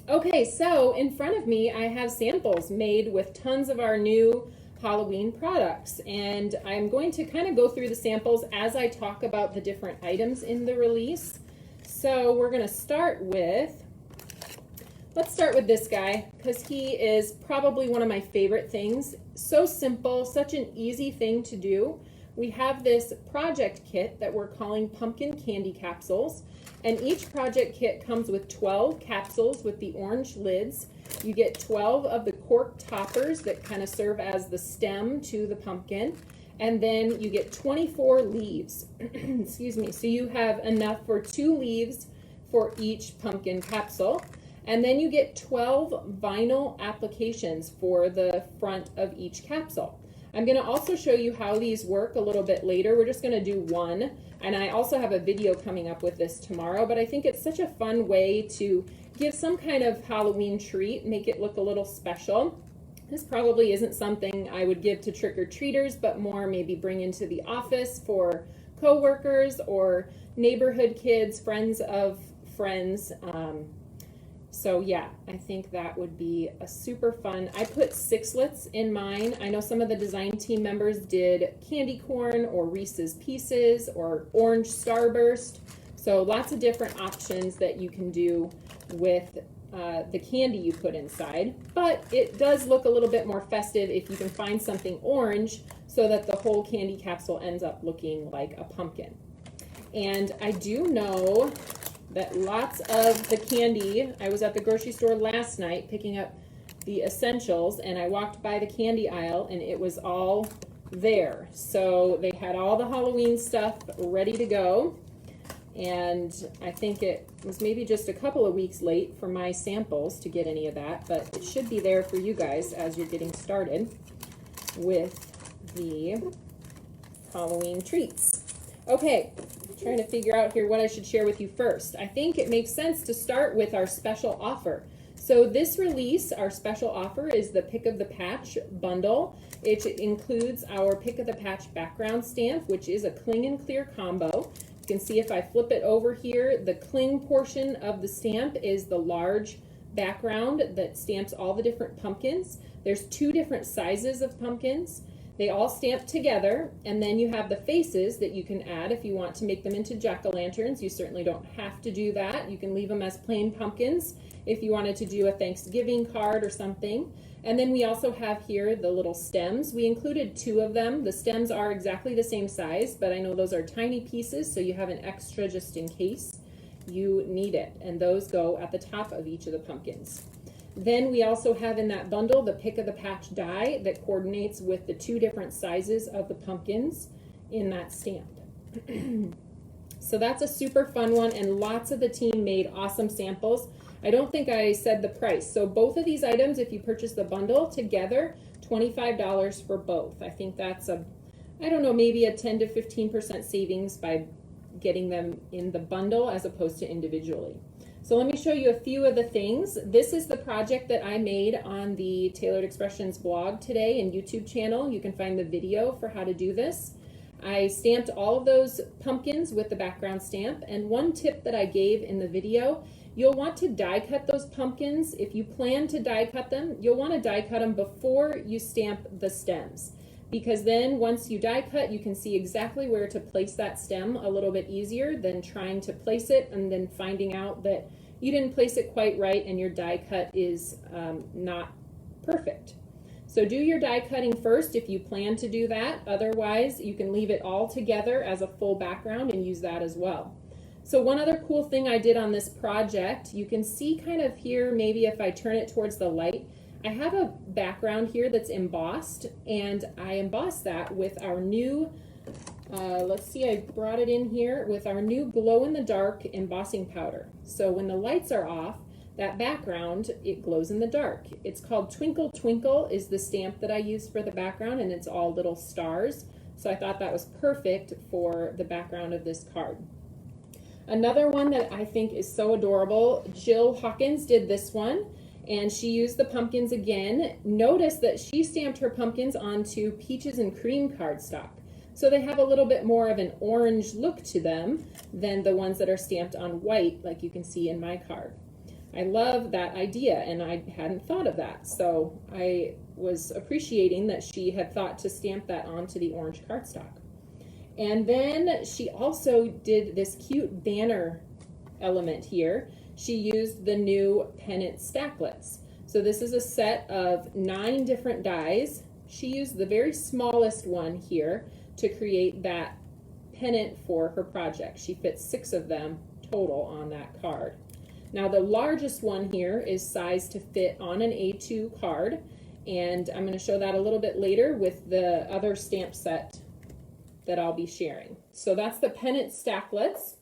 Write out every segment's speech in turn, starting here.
Okay, so in front of me I have samples made with tons of our new Halloween products, and I'm going to kind of go through the samples as I talk about the different items in the release. So we're going to start with, let's start with this guy, because he is probably one of my favorite things. So simple, such an easy thing to do. We have this project kit that we're calling Pumpkin Candy Capsules. And each project kit comes with 12 capsules with the orange lids. You get 12 of the cork toppers that kind of serve as the stem to the pumpkin. And then you get 24 leaves. Excuse me. So you have enough for 2 leaves for each pumpkin capsule. And then you get 12 vinyl applications for the front of each capsule. I'm going to also show you how these work a little bit later. We're just going to do one. And I also have a video coming up with this tomorrow, but I think it's such a fun way to give some kind of Halloween treat, make it look a little special. This probably isn't something I would give to trick-or-treaters, but more maybe bring into the office for coworkers or neighborhood kids, friends of friends. So yeah, I think that would be a super fun. I put sixlets in mine. I know some of the design team members did candy corn or Reese's Pieces or orange starburst. So lots of different options that you can do with the candy you put inside. But it does look a little bit more festive if you can find something orange so that the whole candy capsule ends up looking like a pumpkin. And I do know that lots of the candy, I was at the grocery store last night picking up the essentials, and I walked by the candy aisle and it was all there. So they had all the Halloween stuff ready to go, and I think it was maybe just a couple of weeks late for my samples to get any of that, but it should be there for you guys as you're getting started with the Halloween treats. Okay, trying to figure out here what I should share with you first. I think it makes sense to start with our special offer. So this release, our special offer is the Pick of the Patch bundle. It includes our Pick of the Patch background stamp, which is a cling and clear combo. You can see if I flip it over here, the cling portion of the stamp is the large background that stamps all the different pumpkins. There's 2 different sizes of pumpkins. They all stamp together, and then you have the faces that you can add if you want to make them into jack-o'-lanterns. You certainly don't have to do that. You can leave them as plain pumpkins if you wanted to do a Thanksgiving card or something. And then we also have here the little stems. We included 2 of them. The stems are exactly the same size, but I know those are tiny pieces, so you have an extra just in case you need it. And those go at the top of each of the pumpkins. Then we also have in that bundle the Pick of the Patch die that coordinates with the 2 different sizes of the pumpkins in that stamp. So that's a super fun one, and lots of the team made awesome samples. I don't think I said the price. So both of these items, if you purchase the bundle together, $25 for both. I think that's I don't know, maybe a 10 to 15% savings by getting them in the bundle as opposed to individually. So let me show you a few of the things. This is the project that I made on the Tailored Expressions blog today and YouTube channel. You can find the video for how to do this. I stamped all of those pumpkins with the background stamp, and one tip that I gave in the video, you'll want to die cut those pumpkins. If you plan to die cut them, you'll want to die cut them before you stamp the stems, because then once you die cut, you can see exactly where to place that stem a little bit easier than trying to place it and then finding out that you didn't place it quite right and your die cut is not perfect. So do your die cutting first if you plan to do that. Otherwise, you can leave it all together as a full background and use that as well. So one other cool thing I did on this project, you can see kind of here, maybe if I turn it towards the light, I have a background here that's embossed, and I embossed that with our new, let's see, I brought it in here with our new glow-in-the-dark embossing powder. So when the lights are off, that background, it glows in the dark. It's called Twinkle Twinkle is the stamp that I used for the background, and it's all little stars. So I thought that was perfect for the background of this card. Another one that I think is so adorable, Jill Hawkins did this one, and she used the pumpkins again. Notice that she stamped her pumpkins onto peaches and cream cardstock. So they have a little bit more of an orange look to them than the ones that are stamped on white, like you can see in my card. I love that idea, and I hadn't thought of that. So I was appreciating that she had thought to stamp that onto the orange cardstock. And then she also did this cute banner element here. She used the new Pennant stacklets. So this is a set of 9 different dies. She used the very smallest one here to create that pennant for her project. She fit 6 of them total on that card. Now the largest one here is sized to fit on an A2 card, and I'm going to show that a little bit later with the other stamp set that I'll be sharing. So that's the Pennant stacklets.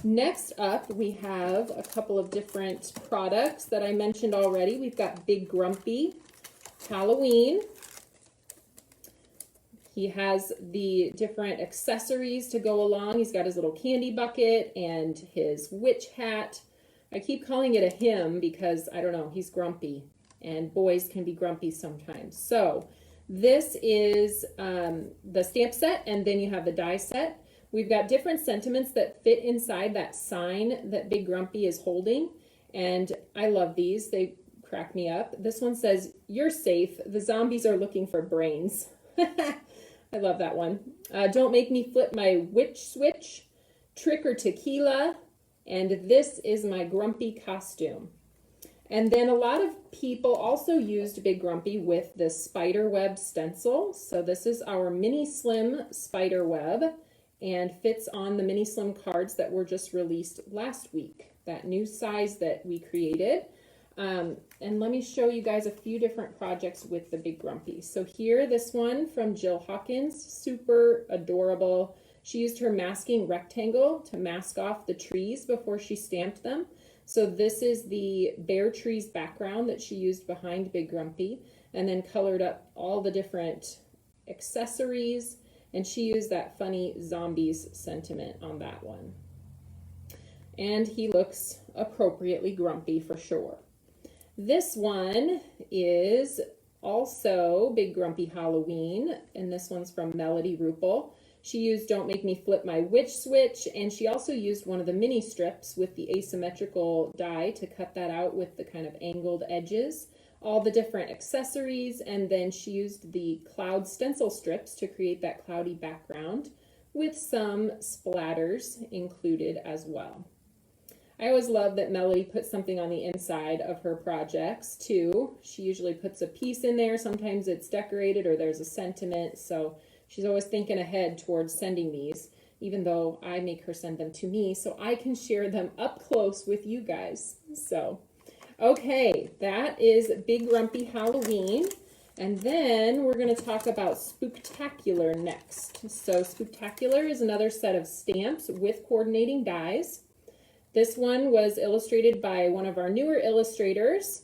Next up, we have a couple of different products that I mentioned already. We've got Big Grumpy Halloween. He has the different accessories to go along. He's got his little candy bucket and his witch hat. I keep calling it a him because, I don't know, he's grumpy, and boys can be grumpy sometimes. So this is the stamp set, and then you have the die set. We've got different sentiments that fit inside that sign that Big Grumpy is holding, and I love these. They crack me up. This one says, "You're safe. The zombies are looking for brains." I love that one. "Don't make me flip my witch switch. Trick or tequila. And this is my grumpy costume." And then a lot of people also used Big Grumpy with the spider web stencil. So this is our mini slim spider web and fits on the mini slim cards that were just released last week, that new size that we created. And let me show you guys a few different projects with the Big Grumpy. So here, this one from Jill Hawkins, super adorable. She used her masking rectangle to mask off the trees before she stamped them. So this is the bare trees background that she used behind Big Grumpy, and then colored up all the different accessories, and she used that funny zombies sentiment on that one. And he looks appropriately grumpy for sure. This one is also Big Grumpy Halloween, and this one's from Melody Rupel. She used Don't Make Me Flip My Witch Switch, and she also used one of the mini strips with the asymmetrical die to cut that out with the kind of angled edges, all the different accessories, and then she used the cloud stencil strips to create that cloudy background with some splatters included as well. I always love that Melody puts something on the inside of her projects too. She usually puts a piece in there. Sometimes it's decorated or there's a sentiment, so she's always thinking ahead towards sending these, even though I make her send them to me so I can share them up close with you guys. So, okay, that is Big Grumpy Halloween. And then we're going to talk about Spooktacular next. So Spooktacular is another set of stamps with coordinating dies. This one was illustrated by one of our newer illustrators.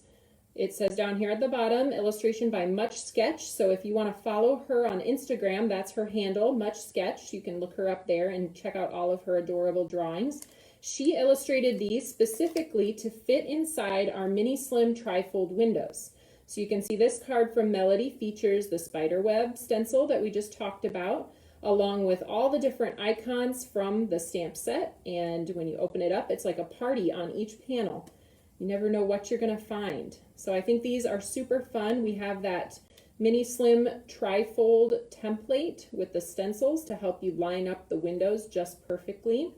It says down here at the bottom, illustration by Much Sketch. So if you want to follow her on Instagram, that's her handle, Much Sketch. You can look her up there and check out all of her adorable drawings. She illustrated these specifically to fit inside our mini slim trifold windows. So you can see this card from Melody features the spiderweb stencil that we just talked about, along with all the different icons from the stamp set. And when you open it up, it's like a party on each panel. You never know what you're going to find. So I think these are super fun. We have that mini slim trifold template with the stencils to help you line up the windows just perfectly.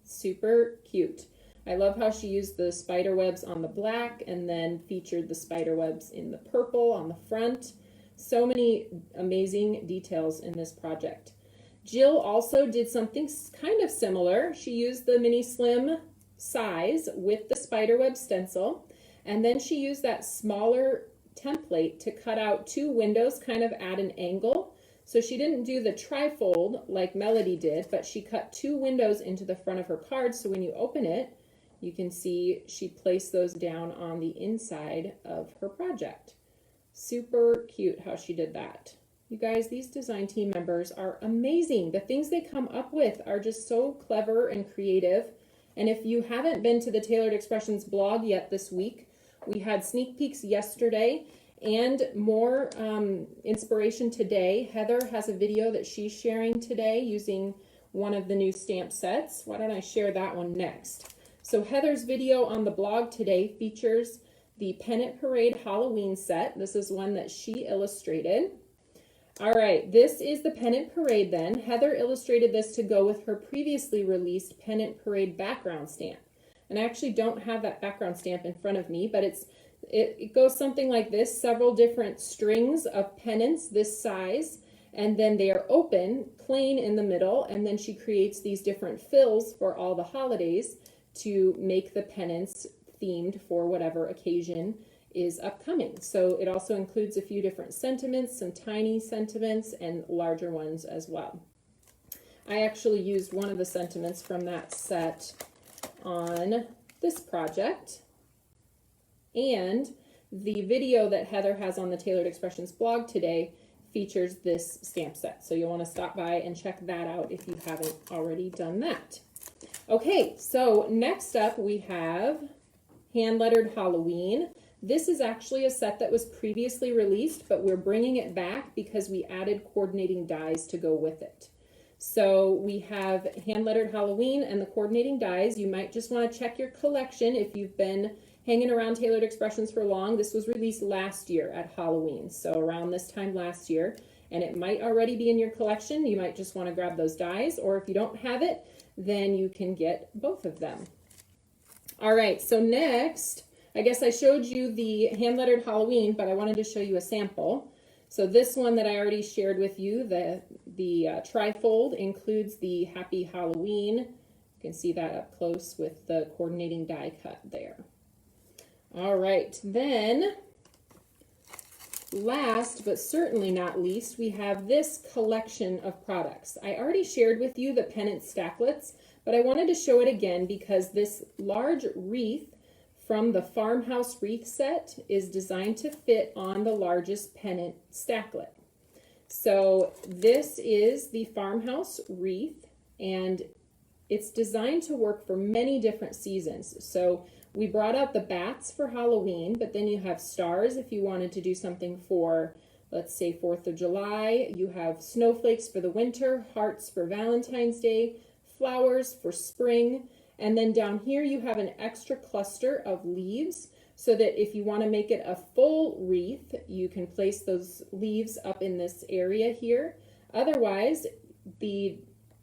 Super cute. I love how she used the spider webs on the black and then featured the spider webs in the purple on the front. So many amazing details in this project. Jill also did something kind of similar. She used the mini slim size with the spiderweb stencil, and then she used that smaller template to cut out 2 windows kind of at an angle. So she didn't do the trifold like Melody did, but she cut 2 windows into the front of her card, so when you open it, you can see she placed those down on the inside of her project. Super cute how she did that. You guys, these design team members are amazing. The things they come up with are just so clever and creative. And if you haven't been to the Tailored Expressions blog yet this week, we had sneak peeks yesterday and more inspiration today. Heather has a video that she's sharing today using one of the new stamp sets. Why don't I share that one next? So Heather's video on the blog today features the Pennant Parade Halloween set. This is one that she illustrated. All right, this is the Pennant Parade then. Heather illustrated this to go with her previously released Pennant Parade background stamp. And I actually don't have that background stamp in front of me, but it goes something like this, several different strings of pennants this size, and then they are open, plain in the middle, and then she creates these different fills for all the holidays to make the pennants themed for whatever occasion is upcoming. So it also includes a few different sentiments, some tiny sentiments and larger ones as well. I actually used one of the sentiments from that set on this project, and the video that Heather has on the Tailored Expressions blog today features this stamp set. So you'll want to stop by and check that out if you haven't already done that. Okay, so next up we have Hand Lettered Halloween. This is actually a set that was previously released, but we're bringing it back because we added coordinating dies to go with it. So we have Hand Lettered Halloween and the coordinating dies. You might just want to check your collection if you've been hanging around Tailored Expressions for long. This was released last year at Halloween, so around this time last year, and it might already be in your collection. You might just want to grab those dies, or if you don't have it, then you can get both of them. All right, so next, I guess I showed you the Hand Lettered Halloween, but I wanted to show you a sample. So this one that I already shared with you, the trifold, includes the Happy Halloween. You can see that up close with the coordinating die cut there. All right, then last but certainly not least, we have this collection of products. I already shared with you the Pennant stacklets, but I wanted to show it again because this large wreath from the Farmhouse wreath set is designed to fit on the largest Pennant stacklet. So this is the Farmhouse wreath, and it's designed to work for many different seasons. So we brought out the bats for Halloween, but then you have stars if you wanted to do something for, let's say, 4th of July. You have snowflakes for the winter, hearts for Valentine's Day, flowers for spring, and then down here you have an extra cluster of leaves so that if you want to make it a full wreath, you can place those leaves up in this area here. Otherwise, the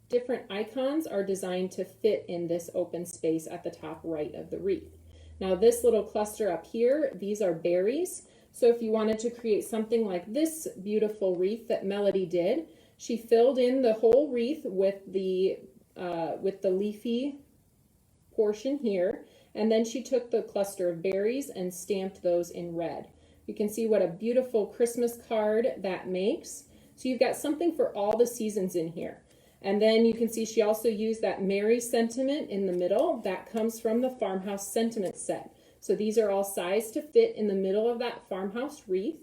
different icons are designed to fit in this open space at the top right of the wreath. Now this little cluster up here, these are berries. So if you wanted to create something like this beautiful wreath that Melody did, she filled in the whole wreath with the leafy portion here, and then she took the cluster of berries and stamped those in red. You can see what a beautiful Christmas card that makes. So you've got something for all the seasons in here. And then you can see she also used that Merry sentiment in the middle. That comes from the Farmhouse sentiment set. So these are all sized to fit in the middle of that Farmhouse wreath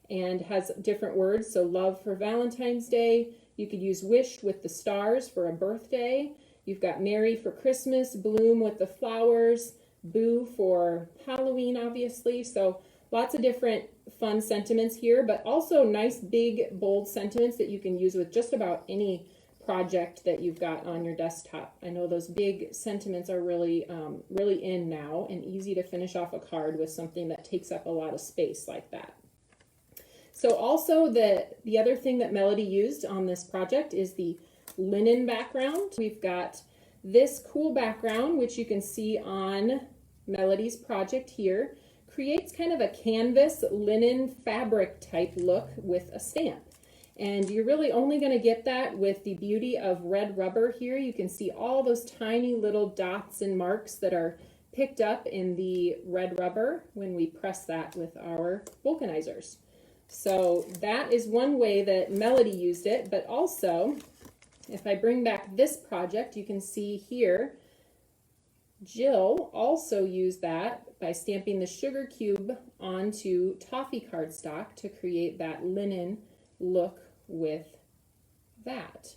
and has different words. So love for Valentine's Day. You could use wish with the stars for a birthday. You've got Merry for Christmas, bloom with the flowers, boo for Halloween, obviously. So lots of different fun sentiments here, but also nice, big, bold sentiments that you can use with just about any project that you've got on your desktop. I know those big sentiments are really in now and easy to finish off a card with something that takes up a lot of space like that. So also the other thing that Melody used on this project is the linen background. We've got this cool background, which you can see on Melody's project here, creates kind of a canvas linen fabric type look with a stamp. And you're really only going to get that with the beauty of red rubber here. You can see all those tiny little dots and marks that are picked up in the red rubber when we press that with our vulcanizers. So that is one way that Melody used it, but also if I bring back this project, you can see here, Jill also used that by stamping the sugar cube onto toffee cardstock to create that linen look with that.